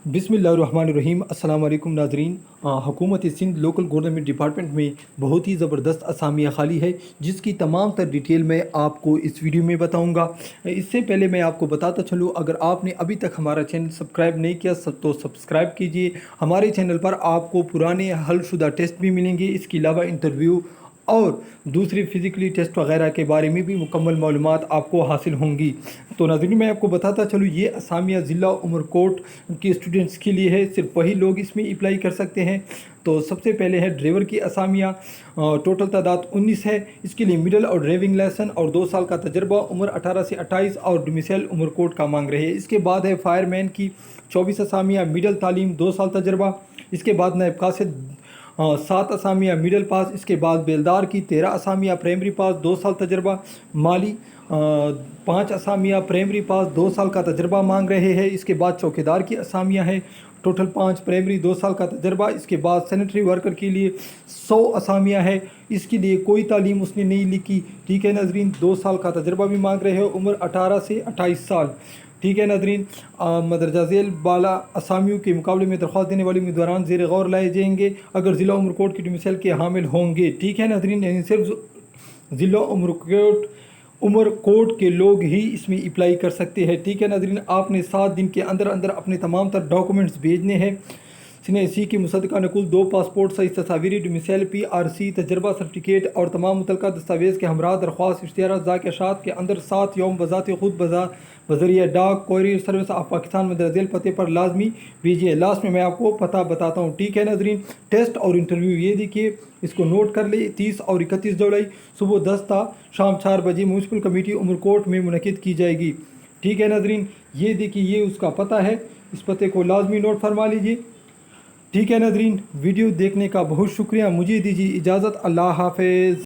बिस्मिल्लाहिर्रहमानिर्रहीम। अस्सलाम वालेकुम नाज़रीन। हुकूमत सिंध लोकल गवर्नमेंट डिपार्टमेंट में बहुत ही ज़बरदस्त असामियाँ खाली है, जिसकी तमाम तर डिटेल मैं आपको इस वीडियो में बताऊंगा। इससे पहले मैं आपको बताता चलूँ, अगर आपने अभी तक हमारा चैनल सब्सक्राइब नहीं किया तो सब्सक्राइब कीजिए। हमारे चैनल पर आपको पुराने हलशुदा टेस्ट भी मिलेंगे, इसके अलावा इंटरव्यू और दूसरी फ़िज़िकली टेस्ट वगैरह के बारे में भी मुकम्मल मालूमात आपको हासिल होंगी। तो नाज़रीन, मैं आपको बताता चलूँ, ये असामियाँ ज़िला उमरकोट के स्टूडेंट्स के लिए है, सिर्फ वही लोग इसमें अप्लाई कर सकते हैं। तो सबसे पहले है ड्राइवर की असामियाँ। टोटल तादाद 19 है। इसके लिए मिडल और ड्राइविंग लाइसेंस और 2 साल का तजर्बा, उम्र 18 से 28 और डोमिसाइल उमरकोट का मांग रहे हैं। इसके बाद है फायरमैन की 24 असामियाँ, मिडल तालीम, 2 साल तजर्बा। इसके बाद नायब कासिद 7 असामियाँ, मिडल पास। इसके बाद बेलदार की 13 असामियाँ, प्राइमरी पास, 2 साल तजर्बा। माली 5 असामियाँ, प्राइमरी पास, 2 साल का तजर्बा मांग रहे हैं। इसके बाद चौकीदार की असामियाँ हैं, टोटल 5, प्राइमरी, 2 साल का तजर्बा। इसके बाद सैनिटरी वर्कर के लिए 100 असामियाँ हैं। इसके लिए कोई तालीम उसने नहीं लिखी, ठीक है नाजरीन। 2 साल का तजर्बा भी मांग रहे हैं, उम्र 18 से 28 साल, ठीक है नाजरीन। मदरजा झेल बाला असामियों के मुकाबले में दरख्वास्त देने वाले उम्मीदवारान ज़ेर गौर लाए जाएंगे अगर ज़िला उमरकोट की डोमिसाइल के हामिल होंगे, ठीक है नाजरीन। यानी सिर्फ ज़िला उमरकोट के लोग ही इसमें अप्लाई कर सकते हैं, ठीक है नाजरीन। आपने 7 दिन के अंदर अंदर अपने तमाम तर डॉक्यूमेंट्स भेजने हैं। सी की मुसद्दका नकुल, 2 पासपोर्ट साइज़ तस्वीरी, डोमिसाइल PRC, तजर्बा सर्टिफिकेट और तमाम मुतलका दस्तावेज़ के हमरा दरख्वास्त इश्तिहार ज़ाकशात के अंदर 7 यौम बज़ात खुद बज़रिया डाक कोरियर सर्विस ऑफ पाकिस्तान मदरजा झेल पते पर लाजमी भेजिए। लास्ट में मैं आपको पता बताता हूँ, ठीक है नाजरीन। टेस्ट और इंटरव्यू ये देखिए, इसको नोट कर ले। 30 और 31 जुलाई सुबह 10 था, शाम 4 बजे म्यूनसिपल कमेटी उमरकोट में मुनक़िद की जाएगी, ठीक है नाजरीन। ये देखिए, ये उसका पता है, इस पते को लाजमी नोट फरमा लीजिए, ठीक है नाजरीन। वीडियो देखने का बहुत शुक्रिया। मुझे दीजिए इजाज़त। अल्लाह हाफ़िज़।